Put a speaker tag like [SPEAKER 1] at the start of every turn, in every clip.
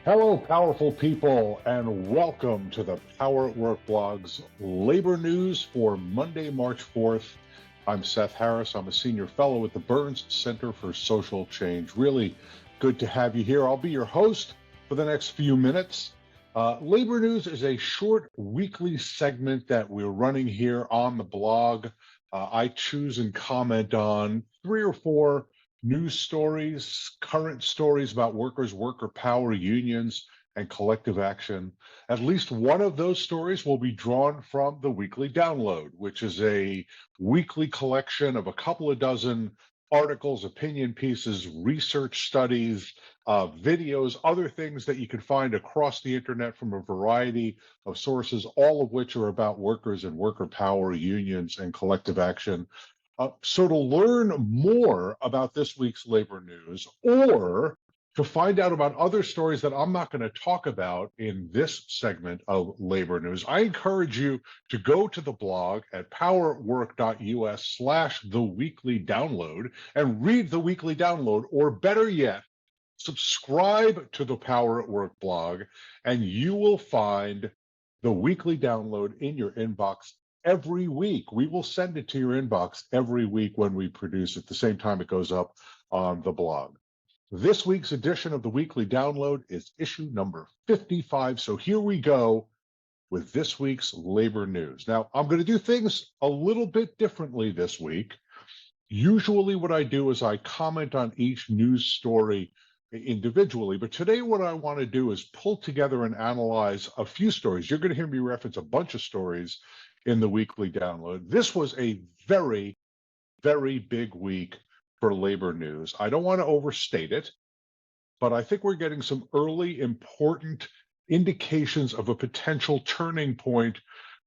[SPEAKER 1] Hello, powerful people, and welcome to the Power at Work blog's labor news for Monday, March 4th. I'm Seth Harris. I'm a senior fellow at the Burns Center for Social Change. Really good to have you here. I'll be your host for the next few minutes. Labor news is a short weekly segment that we're running here on the blog. I choose and comment on 3 or 4 news stories, current stories about workers, worker power, unions, and collective action. At least one of those stories will be drawn from the weekly download, which is a weekly collection of a couple of dozen articles, opinion pieces, research studies, videos, other things that you can find across the internet from a variety of sources, all of which are about workers and worker power, unions, and collective action. So to learn more about this week's labor news, or to find out about other stories that I'm not going to talk about in this segment of labor news, I encourage you to go to the blog at powerwork.us/the weekly download and read the weekly download, or better yet, subscribe to the Power at Work blog, and you will find the weekly download in your inbox every week. We will send it to your inbox every week when we produce it, the same time it goes up on the blog. This week's edition of the weekly download is issue number 55. So here we go with this week's labor news. Now, I'm going to do things a little bit differently this week. Usually what I do is I comment on each news story individually, but today what I want to do is pull together and analyze a few stories. You're going to hear me reference a bunch of stories in the weekly download. This was a very, very big week for labor news. I don't want to overstate it, but I think we're getting some early important indications of a potential turning point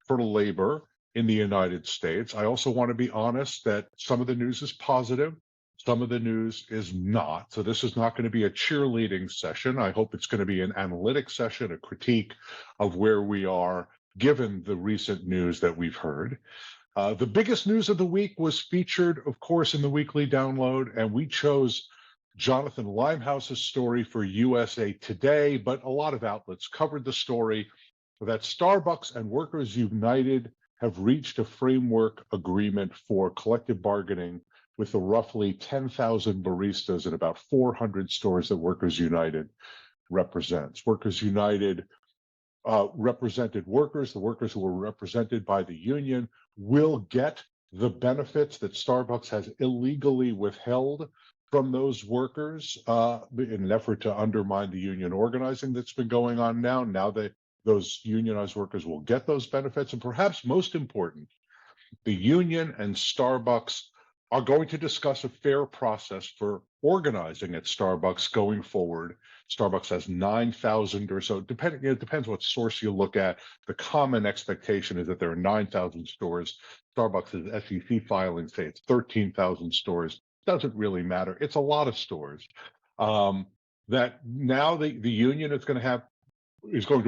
[SPEAKER 1] for labor in the United States. I also want to be honest that some of the news is positive, some of the news is not. So this is not going to be a cheerleading session. I hope it's going to be an analytic session, a critique of where we are given the recent news that we've heard. The biggest news of the week was featured, of course, in the weekly download, and we chose Jonathan Limehouse's story for USA Today, but a lot of outlets covered the story that Starbucks and Workers United have reached a framework agreement for collective bargaining with the roughly 10,000 baristas in about 400 stores that Workers United represents. Workers United represented workers. The workers who were represented by the union will get the benefits that Starbucks has illegally withheld from those workers in an effort to undermine the union organizing that's been going on now. Now that those unionized workers will get those benefits, and perhaps most important, the union and Starbucks are going to discuss a fair process for organizing at Starbucks going forward. Starbucks has 9,000 or so, depending, it depends what source you look at. The common expectation is that there are 9,000 stores. Starbucks' SEC filings say it's 13,000 stores. Doesn't really matter. It's a lot of stores. That now the union is going to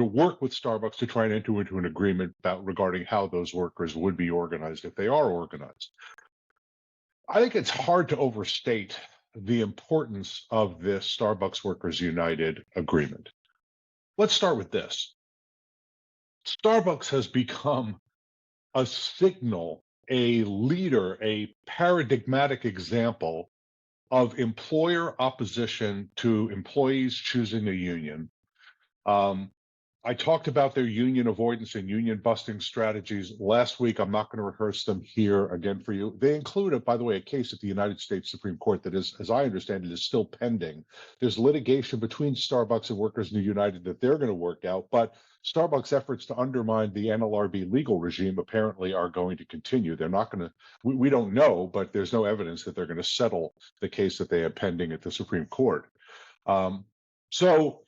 [SPEAKER 1] work with Starbucks to try and enter into an agreement regarding how those workers would be organized if they are organized. I think it's hard to overstate the importance of this Starbucks Workers United agreement. Let's start with this. Starbucks has become a signal, a leader, a paradigmatic example of employer opposition to employees choosing a union. I talked about their union avoidance and union busting strategies last week. I'm not going to rehearse them here again for you. They include, by the way, a case at the United States Supreme Court that is, as I understand it, is still pending. There's litigation between Starbucks and Workers United that they're going to work out, but Starbucks' efforts to undermine the NLRB legal regime apparently are going to continue. They're not going to, we don't know, but there's no evidence that they're going to settle the case that they have pending at the Supreme Court. So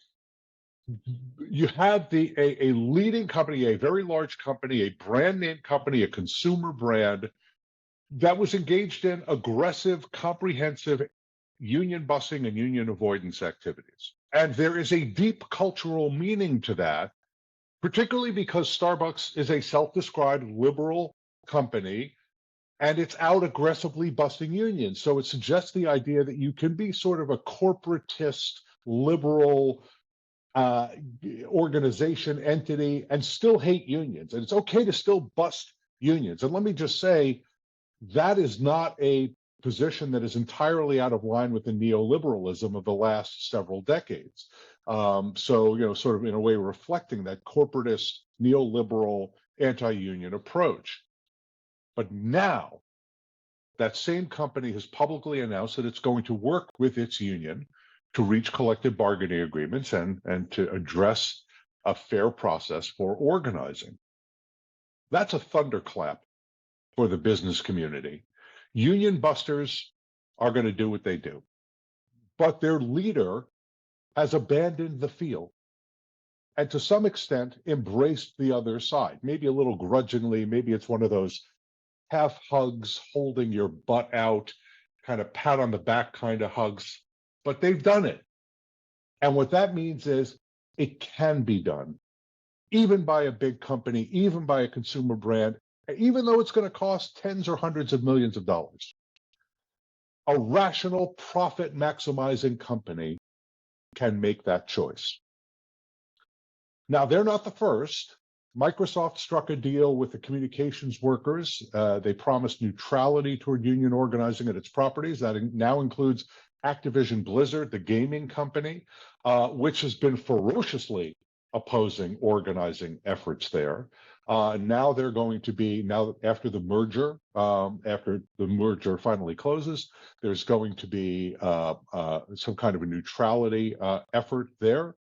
[SPEAKER 1] you have a leading company, a very large company, a brand name company, a consumer brand that was engaged in aggressive, comprehensive union busing and union avoidance activities. And there is a deep cultural meaning to that, particularly because Starbucks is a self-described liberal company and it's out aggressively busting unions. So it suggests the idea that you can be sort of a corporatist, liberal, uh, organization, entity, and still hate unions. And it's okay to still bust unions. And let me just say, that is not a position that is entirely out of line with the neoliberalism of the last several decades. So, sort of in a way reflecting that corporatist, neoliberal, anti-union approach. But now that same company has publicly announced that it's going to work with its union to reach collective bargaining agreements and to address a fair process for organizing. That's a thunderclap for the business community. Union busters are going to do what they do, but their leader has abandoned the field and to some extent embraced the other side, maybe a little grudgingly. Maybe it's one of those half hugs, holding your butt out, kind of pat on the back kind of hugs, but they've done it. And what that means is it can be done, even by a big company, even by a consumer brand, even though it's going to cost tens or hundreds of millions of dollars. A rational, profit maximizing company can make that choice. Now, they're not the first. Microsoft struck a deal with the communications workers. They promised neutrality toward union organizing at its properties. That now includes Activision Blizzard, the gaming company, which has been ferociously opposing organizing efforts there. Now they're going to be, now after the merger finally closes, there's going to be some kind of a neutrality effort there.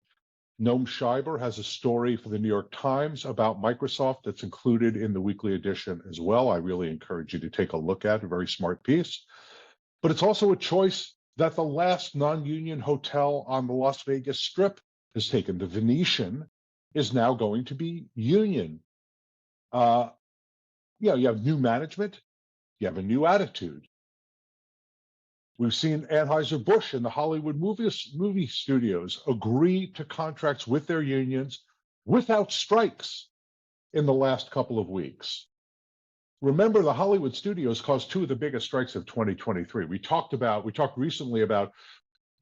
[SPEAKER 1] Noam Scheiber has a story for the New York Times about Microsoft that's included in the weekly edition as well. I really encourage you to take a look at it. A very smart piece. But it's also a choice that the last non-union hotel on the Las Vegas Strip has taken. The Venetian is now going to be union. You have new management, you have a new attitude. We've seen Anheuser-Busch and the Hollywood movie studios agree to contracts with their unions without strikes in the last couple of weeks. Remember, the Hollywood studios caused two of the biggest strikes of 2023. We talked recently about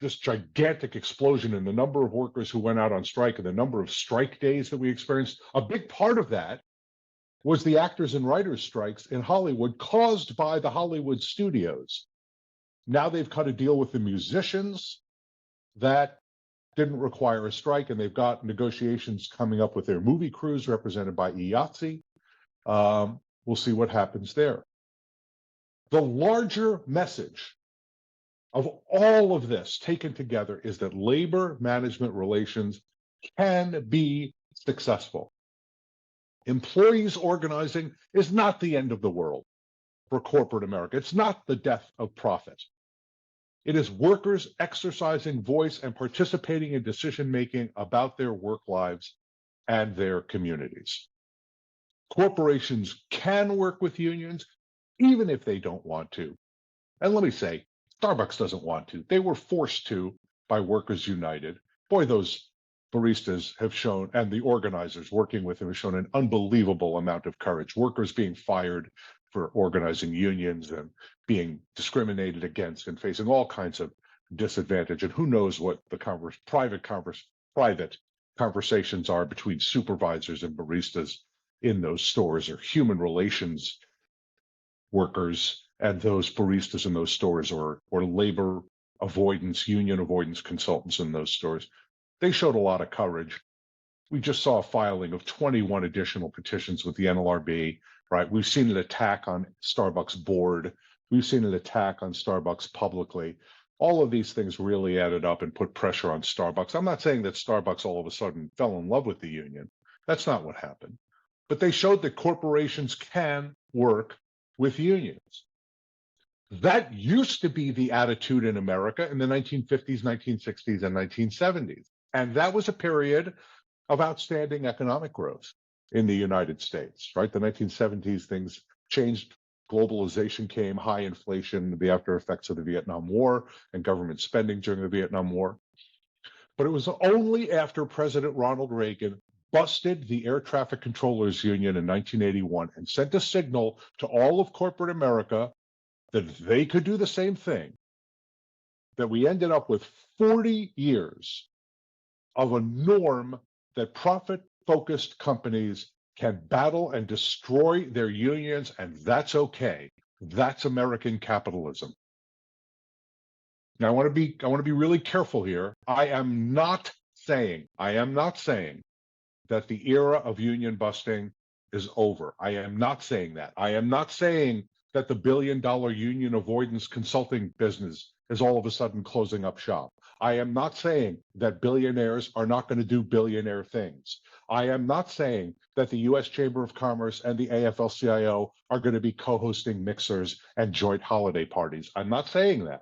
[SPEAKER 1] this gigantic explosion in the number of workers who went out on strike and the number of strike days that we experienced. A big part of that was the actors and writers strikes in Hollywood caused by the Hollywood studios. Now they've cut a deal with the musicians that didn't require a strike, and they've got negotiations coming up with their movie crews represented by IATSE. We'll see what happens there. The larger message of all of this taken together is that labor management relations can be successful. Employees organizing is not the end of the world for corporate America. It's not the death of profit. It is workers exercising voice and participating in decision-making about their work lives and their communities. Corporations can work with unions, even if they don't want to. And let me say, Starbucks doesn't want to. They were forced to by Workers United. Boy, those baristas have shown, and the organizers working with them have shown an unbelievable amount of courage. Workers being fired for organizing unions and being discriminated against and facing all kinds of disadvantage. And who knows what the private conversations are between supervisors and baristas in those stores, or human relations workers and those baristas in those stores, or labor avoidance, union avoidance consultants in those stores. They showed a lot of courage. We just saw a filing of 21 additional petitions with the NLRB, right? We've seen an attack on Starbucks board. We've seen an attack on Starbucks publicly. All of these things really added up and put pressure on Starbucks. I'm not saying that Starbucks all of a sudden fell in love with the union. That's not what happened. But they showed that corporations can work with unions. That used to be the attitude in America in the 1950s, 1960s, and 1970s. And that was a period of outstanding economic growth in the United States, right? The 1970s, things changed. Globalization came, high inflation, the after effects of the Vietnam War, and government spending during the Vietnam War. But it was only after President Ronald Reagan busted the Air Traffic Controllers Union in 1981 and sent a signal to all of corporate America that they could do the same thing, that we ended up with 40 years of a norm that profit-focused companies can battle and destroy their unions, and that's okay. That's American capitalism. Now, I want to be really careful here. I am not saying that the era of union busting is over. I am not saying that. I am not saying that the billion-dollar union avoidance consulting business is all of a sudden closing up shop. I am not saying that billionaires are not going to do billionaire things. I am not saying that the US Chamber of Commerce and the AFL-CIO are going to be co-hosting mixers and joint holiday parties. I'm not saying that.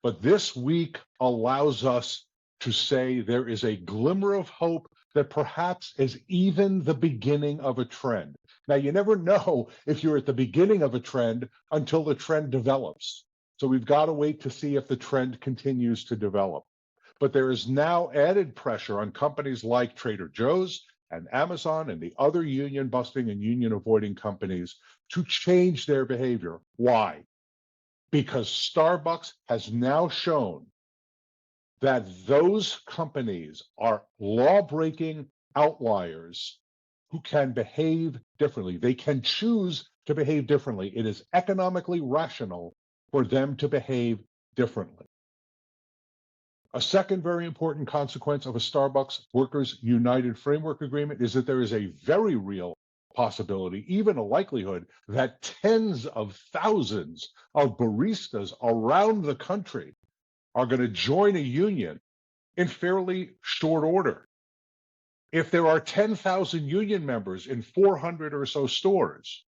[SPEAKER 1] But this week allows us to say there is a glimmer of hope that perhaps is even the beginning of a trend. Now, you never know if you're at the beginning of a trend until the trend develops. So we've got to wait to see if the trend continues to develop. But there is now added pressure on companies like Trader Joe's and Amazon and the other union busting and union avoiding companies to change their behavior. Why? Because Starbucks has now shown that those companies are law-breaking outliers who can behave differently. They can choose to behave differently. It is economically rational for them to behave differently. A second very important consequence of a Starbucks Workers United Framework Agreement is that there is a very real possibility, even a likelihood, that tens of thousands of baristas around the country are going to join a union in fairly short order. If there are 10,000 union members in 400 or so stores,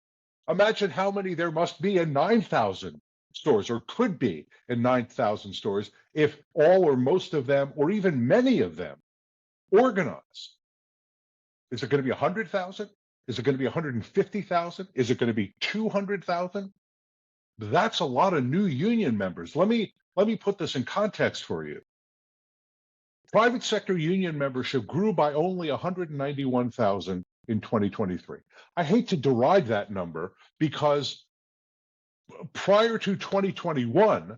[SPEAKER 1] imagine how many there must be in 9,000 stores, or could be in 9,000 stores, if all or most of them, or even many of them, organize. Is it going to be 100,000? Is it going to be 150,000? Is it going to be 200,000? That's a lot of new union members. Let me put this in context for you. Private sector union membership grew by only 191,000 in 2023. I hate to deride that number because prior to 2021,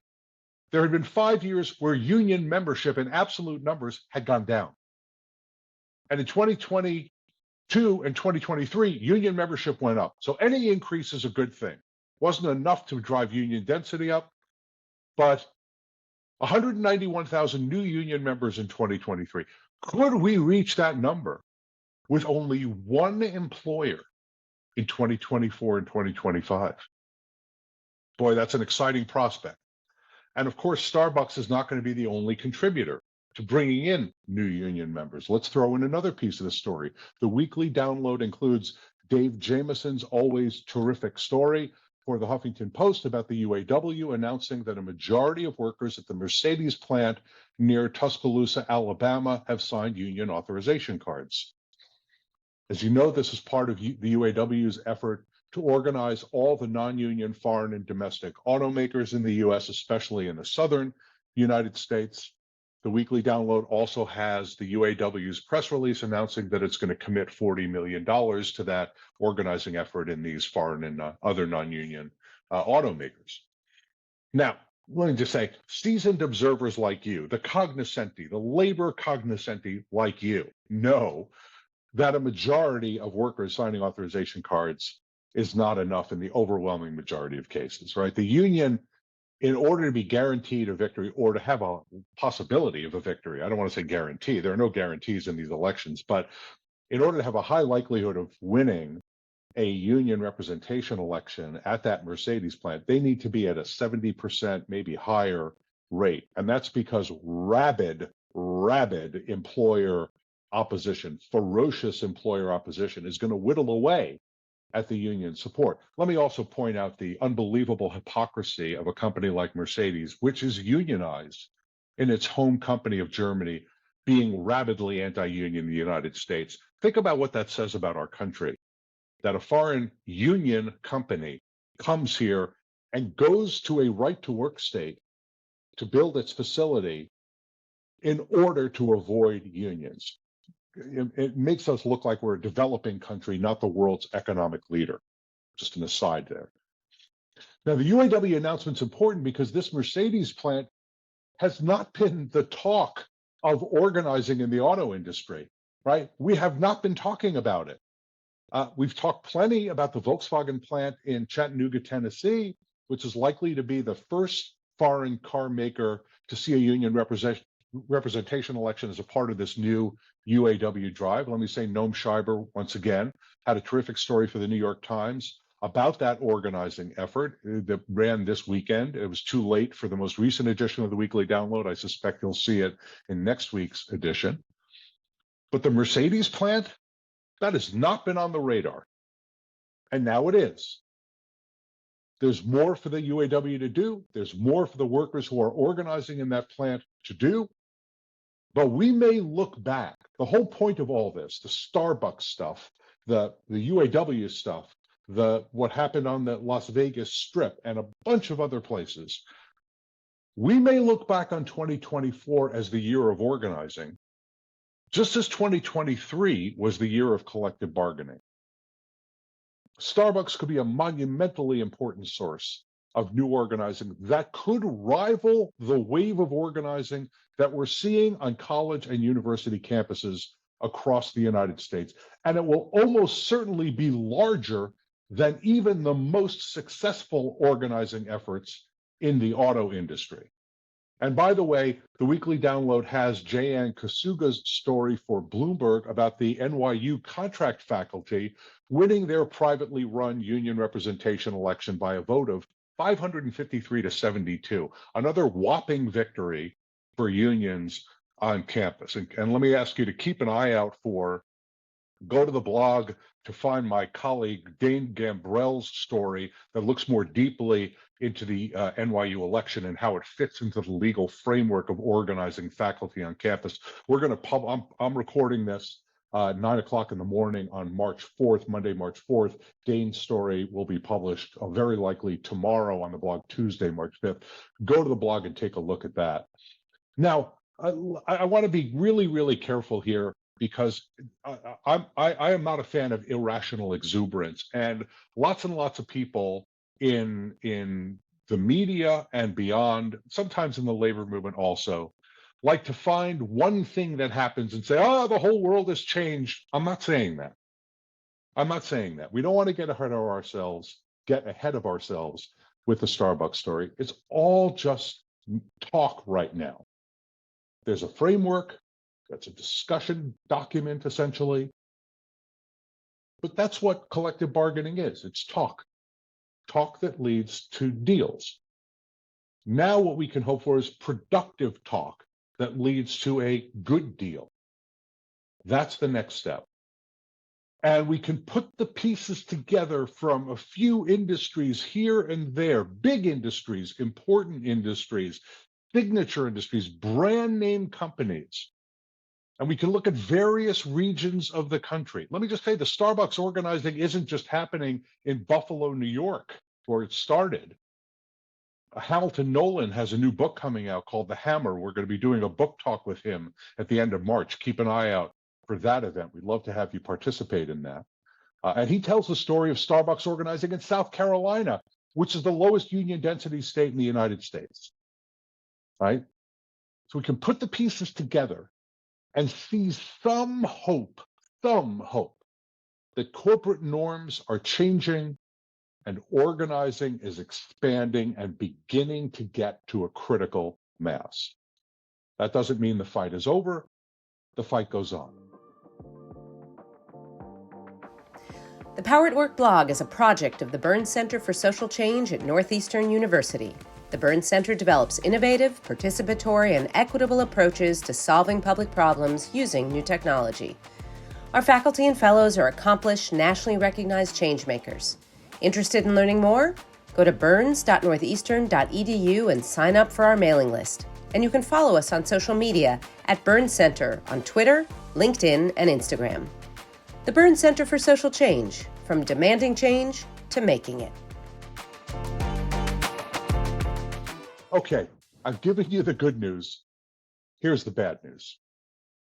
[SPEAKER 1] there had been 5 years where union membership in absolute numbers had gone down. And in 2022 and 2023, union membership went up. So any increase is a good thing. Wasn't enough to drive union density up, but 191,000 new union members in 2023. Could we reach that number with only one employer in 2024 and 2025? Boy, that's an exciting prospect. And of course, Starbucks is not going to be the only contributor to bringing in new union members. Let's throw in another piece of the story. The weekly download includes Dave Jamison's always terrific story for the Huffington Post about the UAW announcing that a majority of workers at the Mercedes plant near Tuscaloosa, Alabama, have signed union authorization cards. As you know, this is part of the UAW's effort to organize all the non-union foreign and domestic automakers in the US, especially in the southern United States. The weekly download also has the UAW's press release announcing that it's going to commit $40 million to that organizing effort in these foreign and other non-union automakers. Now, let me just say, seasoned observers like you, the cognoscenti, the labor cognoscenti like you, know that a majority of workers signing authorization cards is not enough in the overwhelming majority of cases, right? The union, in order to be guaranteed a victory or to have a possibility of a victory, I don't want to say guarantee, there are no guarantees in these elections, but in order to have a high likelihood of winning a union representation election at that Mercedes plant, they need to be at a 70%, maybe higher rate. And that's because rabid employer opposition, ferocious employer opposition is going to whittle away at the union support. Let me also point out the unbelievable hypocrisy of a company like Mercedes, which is unionized in its home company of Germany, being rabidly anti-union in the United States. Think about what that says about our country, that a foreign union company comes here and goes to a right-to-work state to build its facility in order to avoid unions. It makes us look like we're a developing country, not the world's economic leader. Just an aside there. Now, the UAW announcement's important because this Mercedes plant has not been the talk of organizing in the auto industry, right? We have not been talking about it. We've talked plenty about the Volkswagen plant in Chattanooga, Tennessee, which is likely to be the first foreign car maker to see a union representation election as a part of this new UAW drive. Let me say Noam Schreiber, once again, had a terrific story for the New York Times about that organizing effort that ran this weekend. It was too late for the most recent edition of the Weekly Download. I suspect you'll see it in next week's edition. But the Mercedes plant, that has not been on the radar. And now it is. There's more for the UAW to do. There's more for the workers who are organizing in that plant to do. But we may look back. The whole point of all this, the Starbucks stuff, the UAW stuff, what happened on the Las Vegas Strip and a bunch of other places, we may look back on 2024 as the year of organizing, just as 2023 was the year of collective bargaining. Starbucks could be a monumentally important source of new organizing that could rival the wave of organizing that we're seeing on college and university campuses across the United States. And it will almost certainly be larger than even the most successful organizing efforts in the auto industry. And by the way, the Weekly Download has Jayann Kasuga's story for Bloomberg about the NYU contract faculty winning their privately run union representation election by a vote of 553 to 72, another whopping victory for unions on campus. And let me ask you to keep an eye out go to the blog to find my colleague Dane Gambrell's story that looks more deeply into the NYU election and how it fits into the legal framework of organizing faculty on campus. We're going to I'm recording this 9 o'clock in the morning on March 4th, Monday, March 4th. Dane's story will be published very likely tomorrow on the blog, Tuesday, March 5th. Go to the blog and take a look at that. Now, I want to be really, really careful here because I am not a fan of irrational exuberance, and lots of people in the media and beyond, sometimes in the labor movement also, like to find one thing that happens and say, oh, the whole world has changed. I'm not saying that. I'm not saying that. We don't want to get ahead of ourselves with the Starbucks story. It's all just talk right now. There's a framework, that's a discussion document essentially. But that's what collective bargaining is. It's talk that leads to deals. Now what we can hope for is productive talk that leads to a good deal. That's the next step. And we can put the pieces together from a few industries here and there, big industries, important industries, signature industries, brand name companies. And we can look at various regions of the country. Let me just say the Starbucks organizing isn't just happening in Buffalo, New York, where it started. Hamilton Nolan has a new book coming out called The Hammer. We're going to be doing a book talk with him at the end of March. Keep an eye out for that event. We'd love to have you participate in that. And he tells the story of Starbucks organizing in South Carolina, which is the lowest union density state in the United States. Right? So we can put the pieces together and see some hope that corporate norms are changing and organizing is expanding and beginning to get to a critical mass. That doesn't mean the fight is over. The fight goes on.
[SPEAKER 2] The Power at Work blog is a project of the Burns Center for Social Change at Northeastern University. The Burns Center develops innovative, participatory, and equitable approaches to solving public problems using new technology. Our faculty and fellows are accomplished, nationally recognized changemakers. Interested in learning more? Go to burns.northeastern.edu and sign up for our mailing list. And you can follow us on social media at Burns Center on Twitter, LinkedIn, and Instagram. The Burns Center for Social Change, from demanding change to making it.
[SPEAKER 1] Okay, I've given you the good news. Here's the bad news.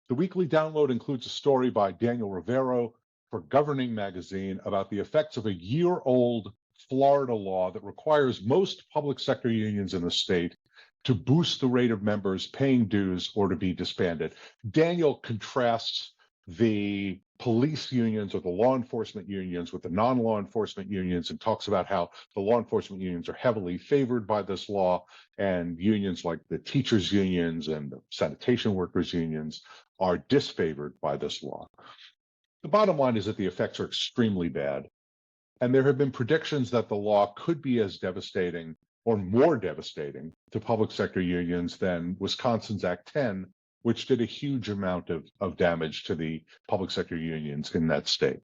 [SPEAKER 1] The weekly download includes a story by Daniel Rivero for Governing Magazine about the effects of a year-old Florida law that requires most public sector unions in the state to boost the rate of members paying dues or to be disbanded. Daniel contrasts the police unions or the law enforcement unions with the non-law enforcement unions and talks about how the law enforcement unions are heavily favored by this law, and unions like the teachers unions and the sanitation workers unions are disfavored by this law. The bottom line is that the effects are extremely bad, and there have been predictions that the law could be as devastating or more devastating to public sector unions than Wisconsin's Act 10, which did a huge amount of damage to the public sector unions in that state.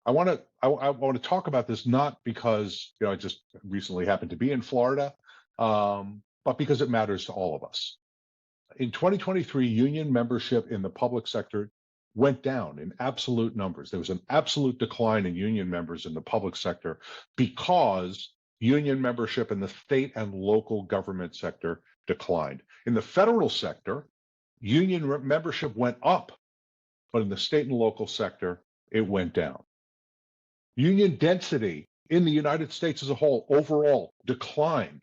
[SPEAKER 1] I want to talk about this not because I just recently happened to be in Florida, but because it matters to all of us. In 2023, union membership in the public sector went down in absolute numbers. There was an absolute decline in union members in the public sector because union membership in the state and local government sector declined. In the federal sector, union membership went up, but in the state and local sector, it went down. Union density in the United States as a whole overall declined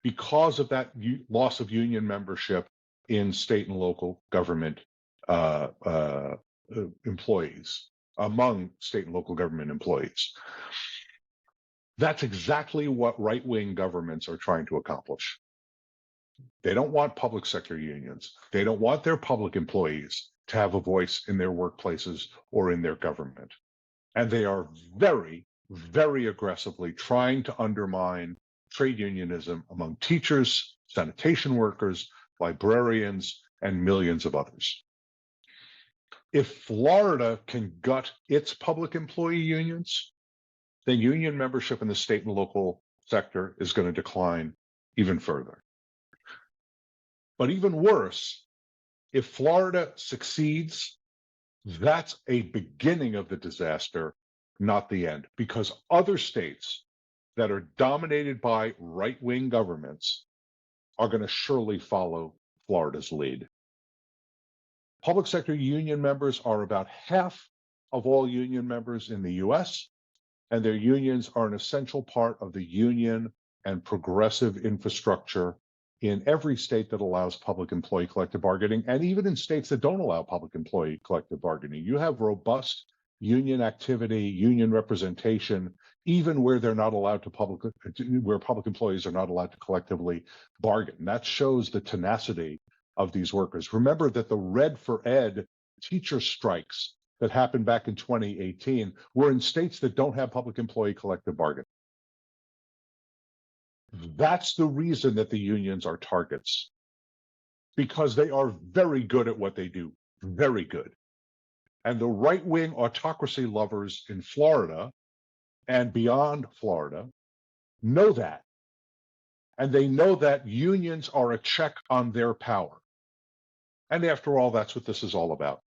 [SPEAKER 1] because of that loss of union membership in state and local government employees, among state and local government employees. That's exactly what right-wing governments are trying to accomplish. They don't want public sector unions. They don't want their public employees to have a voice in their workplaces or in their government. And they are very, very aggressively trying to undermine trade unionism among teachers, sanitation workers, librarians, and millions of others. If Florida can gut its public employee unions, then union membership in the state and local sector is going to decline even further. But even worse, if Florida succeeds, that's a beginning of the disaster, not the end, because other states that are dominated by right-wing governments are going to surely follow Florida's lead. Public sector union members are about half of all union members in the US, and their unions are an essential part of the union and progressive infrastructure in every state that allows public employee collective bargaining, and even in states that don't allow public employee collective bargaining. You have robust union activity, union representation, even where they're not allowed to where public employees are not allowed to collectively bargain. That shows the tenacity of these workers. Remember that the Red for Ed teacher strikes that happened back in 2018 were in states that don't have public employee collective bargaining. That's the reason that the unions are targets, because they are very good at what they do, very good. And the right-wing autocracy lovers in Florida and beyond Florida know that. And they know that unions are a check on their power. And after all, that's what this is all about.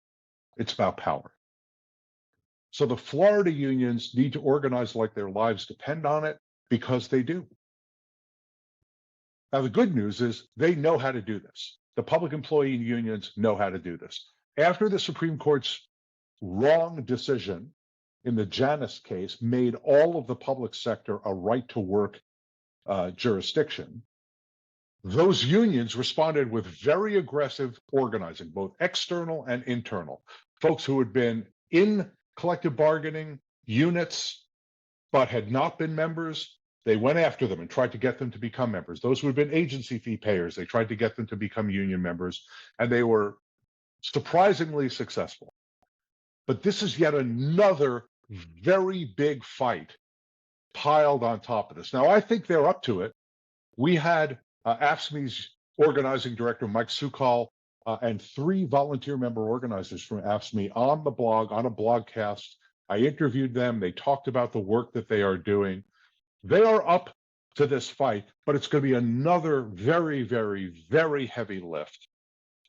[SPEAKER 1] It's about power. So the Florida unions need to organize like their lives depend on it, because they do. Now, the good news is they know how to do this. The public employee unions know how to do this. After the Supreme Court's wrong decision in the Janus case made all of the public sector a right-to-work jurisdiction, those unions responded with very aggressive organizing, both external and internal. Folks who had been in collective bargaining units but had not been members, they went after them and tried to get them to become members. Those who had been agency fee payers, they tried to get them to become union members, and they were surprisingly successful. But this is yet another very big fight piled on top of this. Now, I think they're up to it. We had AFSCME's organizing director, Mike Sukal, and 3 volunteer member organizers from AFSCME on the blog, on a blogcast. I interviewed them. They talked about the work that they are doing. They are up to this fight, but it's going to be another very, very, very heavy lift.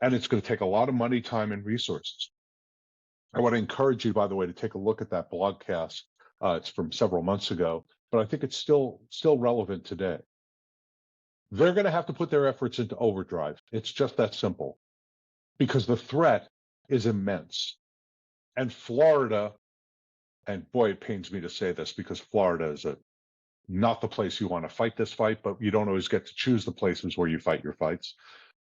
[SPEAKER 1] And it's going to take a lot of money, time, and resources. I want to encourage you, by the way, to take a look at that blogcast. It's from several months ago, but I think it's still relevant today. They're going to have to put their efforts into overdrive. It's just that simple, because the threat is immense. And Florida, and boy, it pains me to say this because Florida is a not the place you want to fight this fight, but you don't always get to choose the places where you fight your fights.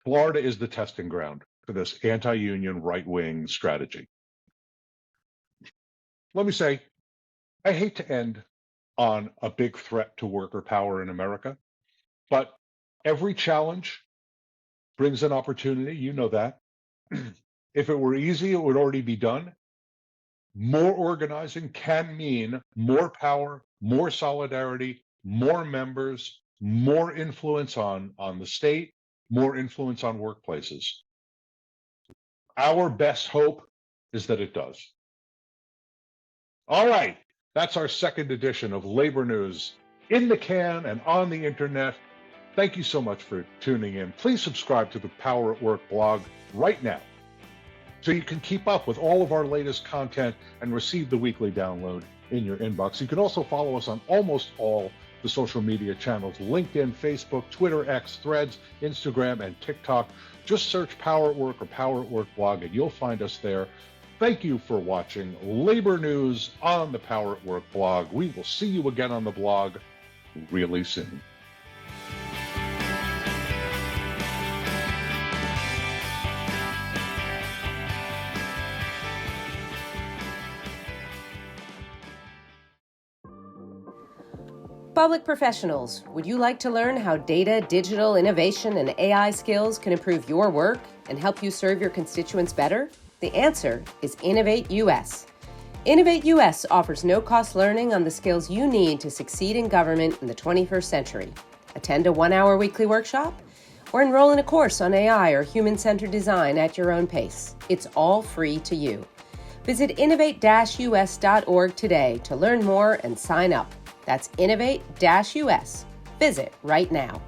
[SPEAKER 1] Florida is the testing ground for this anti-union right-wing strategy. Let me say, I hate to end on a big threat to worker power in America, but every challenge brings an opportunity. You know that. If it were easy, it would already be done. More organizing can mean more power, more solidarity, more members, more influence on the state, more influence on workplaces. Our best hope is that it does. All right, that's our second edition of Labor News in the can and on the internet. Thank you so much for tuning in. Please subscribe to the Power at Work blog right now so you can keep up with all of our latest content and receive the weekly download in your inbox. You can also follow us on almost all the social media channels: LinkedIn, Facebook, Twitter, X, Threads, Instagram, and TikTok. Just search Power at Work or Power at Work blog and you'll find us there. Thank you for watching Labor News on the Power at Work blog. We will see you again on the blog really soon.
[SPEAKER 2] Public professionals, would you like to learn how data, digital innovation, and AI skills can improve your work and help you serve your constituents better? The answer is Innovate US. Innovate US offers no-cost learning on the skills you need to succeed in government in the 21st century. Attend a 1-hour weekly workshop or enroll in a course on AI or human-centered design at your own pace. It's all free to you. Visit innovate-us.org today to learn more and sign up. That's Innovate-US. Visit right now.